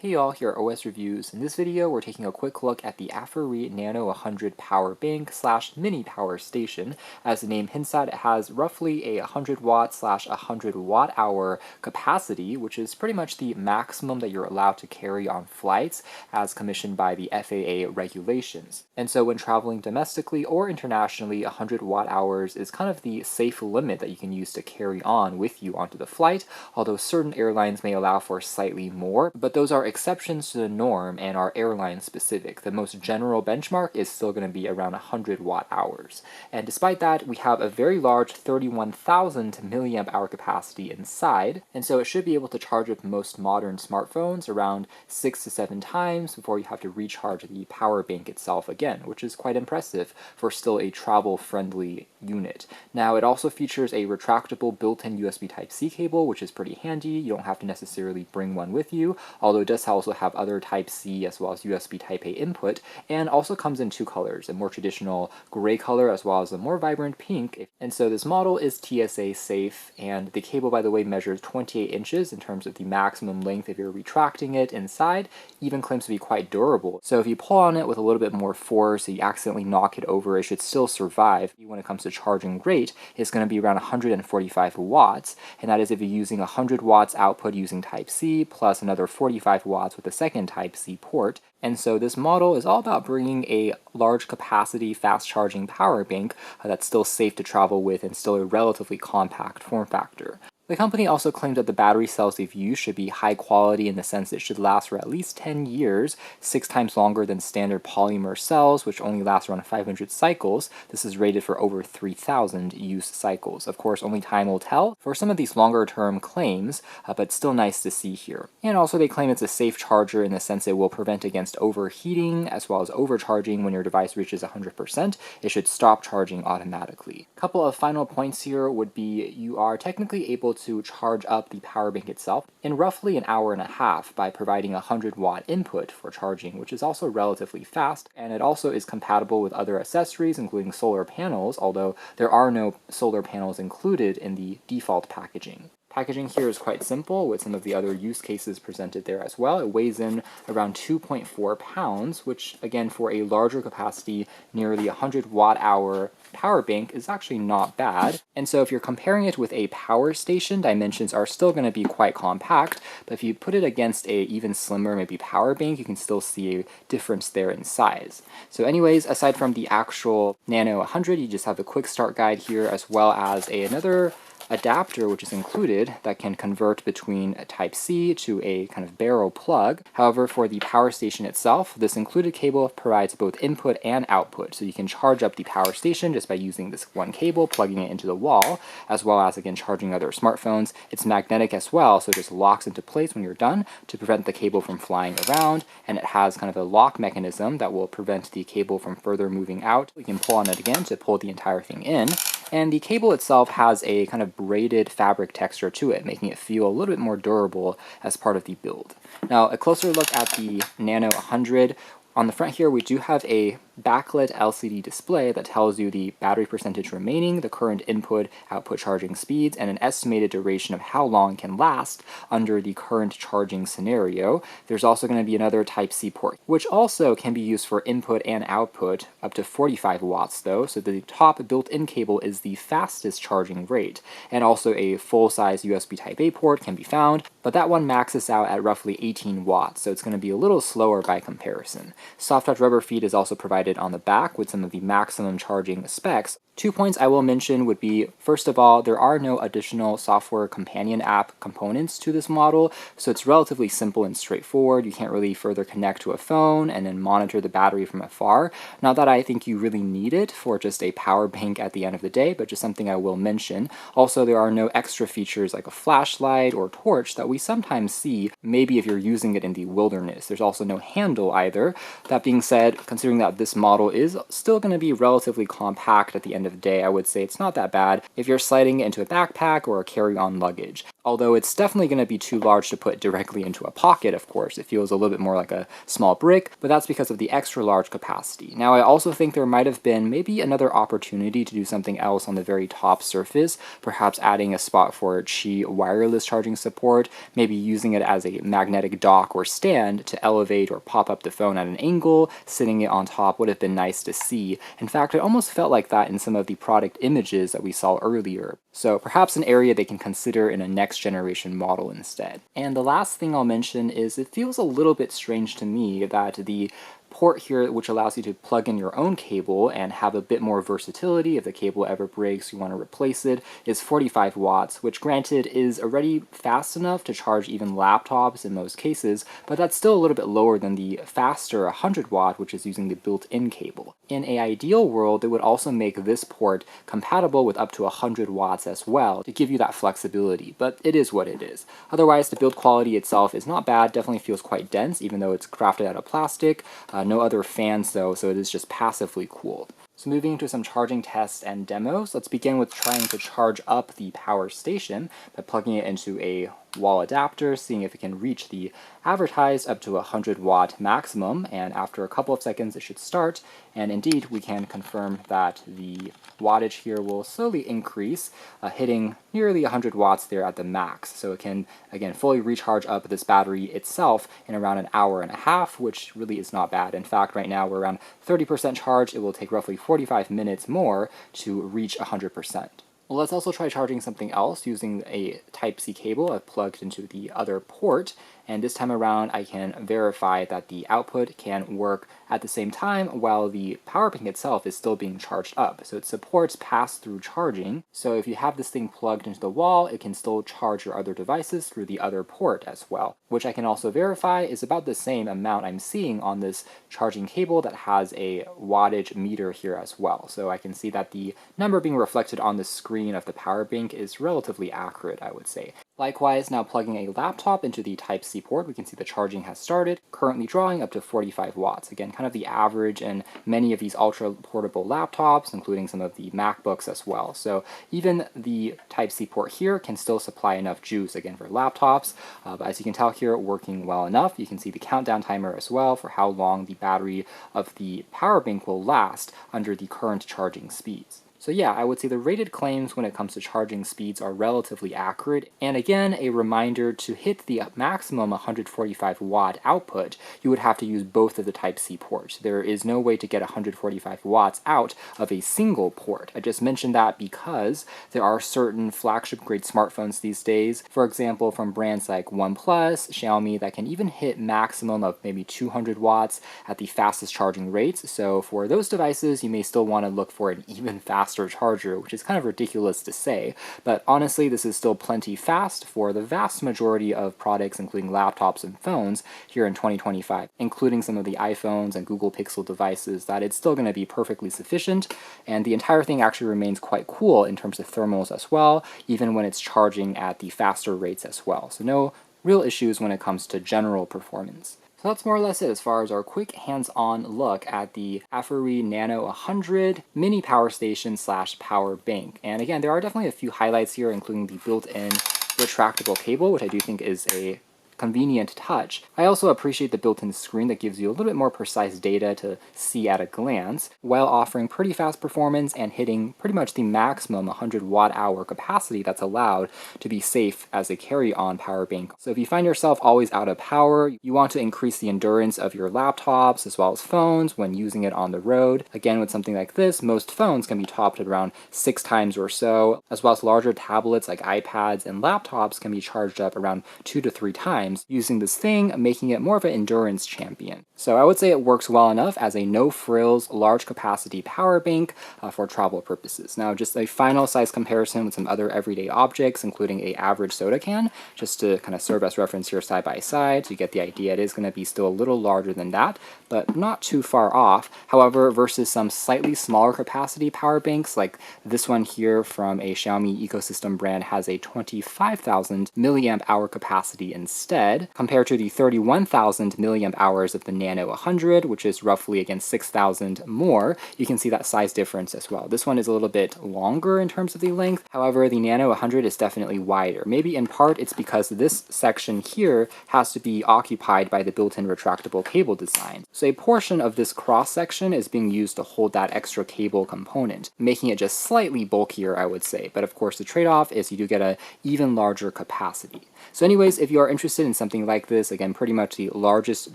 Hey y'all, here at OS Reviews. In this video, we're taking a quick look at the AFERY Nano100 power bank slash mini power station. As the name hints at, it has roughly a 100 watt slash 100 watt hour capacity, which is pretty much the maximum that you're allowed to carry on flights as commissioned by the FAA regulations. And so when traveling domestically or internationally, 100 watt hours is kind of the safe limit that you can use to carry on with you onto the flight, although certain airlines may allow for slightly more, but those are exceptions to the norm and are airline specific. The most general benchmark is still going to be around 100 watt hours. And despite that, we have a very large 31,000 milliamp hour capacity inside, and so it should be able to charge up most modern smartphones around 6 to 7 times before you have to recharge the power bank itself again, which is quite impressive for still a travel-friendly unit. Now, it also features a retractable built-in USB Type-C cable, which is pretty handy. You don't have to necessarily bring one with you, although it does also have other Type-C as well as USB Type-A input, and also comes in two colors, a more traditional gray color as well as a more vibrant pink. And so this model is TSA safe, and the cable, by the way, measures 28 inches in terms of the maximum length if you're retracting it inside, even claims to be quite durable. So if you pull on it with a little bit more force, you accidentally knock it over, it should still survive. When it comes to charging rate, it's going to be around 145 watts, and that is if you're using 100 watts output using Type-C plus another 45 watts with the second Type-C port. And so this model is all about bringing a large capacity, fast charging power bank that's still safe to travel with and still a relatively compact form factor. The company also claimed that the battery cells they've used should be high quality in the sense it should last for at least 10 years, 6 times longer than standard polymer cells, which only last around 500 cycles. This is rated for over 3,000 use cycles. Of course, only time will tell for some of these longer term claims, but still nice to see here. And also they claim it's a safe charger in the sense it will prevent against overheating as well as overcharging. When your device reaches 100%, it should stop charging automatically. A couple of final points here would be you are technically able to charge up the power bank itself in roughly an hour and a half by providing a 100 watt input for charging, which is also relatively fast, and it also is compatible with other accessories including solar panels, although there are no solar panels included in the default packaging. Packaging here is quite simple with some of the other use cases presented there as well. It weighs in around 2.4 pounds, which again for a larger capacity, nearly 100 watt hour power bank is actually not bad. And so if you're comparing it with a power station, dimensions are still going to be quite compact, but if you put it against a even slimmer maybe power bank, you can still see a difference there in size. So anyways, aside from the actual Nano 100, you just have a quick start guide here as well as another adapter which is included that can convert between a Type-C to a kind of barrel plug. However, for the power station itself, this included cable provides both input and output, so you can charge up the power station just by using this one cable, plugging it into the wall, as well as again charging other smartphones. It's magnetic as well, so it just locks into place when you're done to prevent the cable from flying around, and it has kind of a lock mechanism that will prevent the cable from further moving out. You can pull on it again to pull the entire thing in. And the cable itself has a kind of braided fabric texture to it, making it feel a little bit more durable as part of the build. Now, a closer look at the Nano 100. On the front here, we do have a backlit LCD display that tells you the battery percentage remaining, the current input-output charging speeds, and an estimated duration of how long it can last under the current charging scenario. There's also going to be another Type-C port, which also can be used for input and output, up to 45 watts though, so the top built-in cable is the fastest charging rate, and also a full-size USB Type-A port can be found, but that one maxes out at roughly 18 watts, so it's going to be a little slower by comparison. Soft touch rubber feet is also provided on the back with some of the maximum charging specs. 2 points I will mention would be, first of all, there are no additional software companion app components to this model, so it's relatively simple and straightforward. You can't really further connect to a phone and then monitor the battery from afar. Not that I think you really need it for just a power bank at the end of the day, but just something I will mention. Also, there are no extra features like a flashlight or torch that we sometimes see, maybe if you're using it in the wilderness. There's also no handle either. That being said, considering that this model is still going to be relatively compact at the end of of the day, I would say it's not that bad if you're sliding it into a backpack or a carry-on luggage. Although it's definitely going to be too large to put directly into a pocket, of course. It feels a little bit more like a small brick, but that's because of the extra large capacity. Now, I also think there might have been maybe another opportunity to do something else on the very top surface, perhaps adding a spot for Qi wireless charging support, maybe using it as a magnetic dock or stand to elevate or pop up the phone at an angle. Sitting it on top would have been nice to see. In fact, it almost felt like that in some of the product images that we saw earlier. So perhaps an area they can consider in a next generation model instead. And the last thing I'll mention is it feels a little bit strange to me that the port here, which allows you to plug in your own cable and have a bit more versatility if the cable ever breaks, you want to replace it, is 45 watts, which granted is already fast enough to charge even laptops in most cases, but that's still a little bit lower than the faster 100 watt, which is using the built-in cable. In an ideal world, it would also make this port compatible with up to 100 watts as well to give you that flexibility, but it is what it is. Otherwise, the build quality itself is not bad, definitely feels quite dense, even though it's crafted out of plastic. No other fans though, so it is just passively cooled. So moving into some charging tests and demos, let's begin with trying to charge up the power station by plugging it into a wall adapter, seeing if it can reach the advertised up to 100 watt maximum, and after a couple of seconds it should start, and indeed we can confirm that the wattage here will slowly increase, hitting nearly 100 watts there at the max. So it can again fully recharge up this battery itself in around an hour and a half, which really is not bad. In fact, right now we're around 30% charged. It will take roughly 45 minutes more to reach 100%. Well, let's also try charging something else using a Type-C cable I've plugged into the other port, and this time around I can verify that the output can work at the same time while the power bank itself is still being charged up. So it supports pass-through charging, so if you have this thing plugged into the wall, it can still charge your other devices through the other port as well, which I can also verify is about the same amount I'm seeing on this charging cable that has a wattage meter here as well. So I can see that the number being reflected on the screen of the power bank is relatively accurate, I would say. Likewise, now plugging a laptop into the Type-C port, we can see the charging has started, currently drawing up to 45 watts. Again, kind of the average in many of these ultra-portable laptops, including some of the MacBooks as well. So even the Type-C port here can still supply enough juice, again, for laptops. But as you can tell here, working well enough. You can see the countdown timer as well for how long the battery of the power bank will last under the current charging speeds. So yeah, I would say the rated claims when it comes to charging speeds are relatively accurate, and again, a reminder to hit the maximum 145 watt output, you would have to use both of the Type-C ports. There is no way to get 145 watts out of a single port. I just mentioned that because there are certain flagship grade smartphones these days, for example from brands like OnePlus, Xiaomi, that can even hit maximum of maybe 200 watts at the fastest charging rates. So for those devices, you may still want to look for an even faster charger, which is kind of ridiculous to say, but honestly this is still plenty fast for the vast majority of products, including laptops and phones here in 2025, including some of the iPhones and Google Pixel devices, that it's still going to be perfectly sufficient, and the entire thing actually remains quite cool in terms of thermals as well, even when it's charging at the faster rates as well. So no real issues when it comes to general performance. So that's more or less it as far as our quick hands-on look at the AFERY Nano100 mini power station / power bank. And again, there are definitely a few highlights here, including the built-in retractable cable, which I do think is a convenient touch. I also appreciate the built-in screen that gives you a little bit more precise data to see at a glance, while offering pretty fast performance and hitting pretty much the maximum 100 watt-hour capacity that's allowed to be safe as a carry-on power bank. So if you find yourself always out of power, you want to increase the endurance of your laptops as well as phones when using it on the road. Again, with something like this, most phones can be topped at around 6 times or so, as well as larger tablets like iPads and laptops can be charged up around 2 to 3 times, using this thing, making it more of an endurance champion. So I would say it works well enough as a no-frills, large capacity power bank for travel purposes. Now just a final size comparison with some other everyday objects, including a average soda can, just to kind of serve as reference here side by side, so you get the idea. It is going to be still a little larger than that, but not too far off. However, versus some slightly smaller capacity power banks, like this one here from a Xiaomi ecosystem brand has a 25,000 milliamp hour capacity instead. instead, compared to the 31,000 milliamp hours of the Nano 100, which is roughly, again, 6,000 more, you can see that size difference as well. This one is a little bit longer in terms of the length. However, the Nano 100 is definitely wider. Maybe in part it's because this section here has to be occupied by the built-in retractable cable design. So a portion of this cross-section is being used to hold that extra cable component, making it just slightly bulkier, I would say. But of course, the trade-off is you do get an even larger capacity. So anyways, if you are interested in something like this, again, pretty much the largest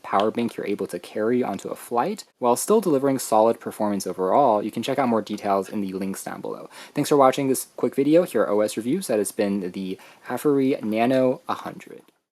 power bank you're able to carry onto a flight, while still delivering solid performance overall, you can check out more details in the links down below. Thanks for watching this quick video here at OS Reviews. That has been the AFERY Nano 100.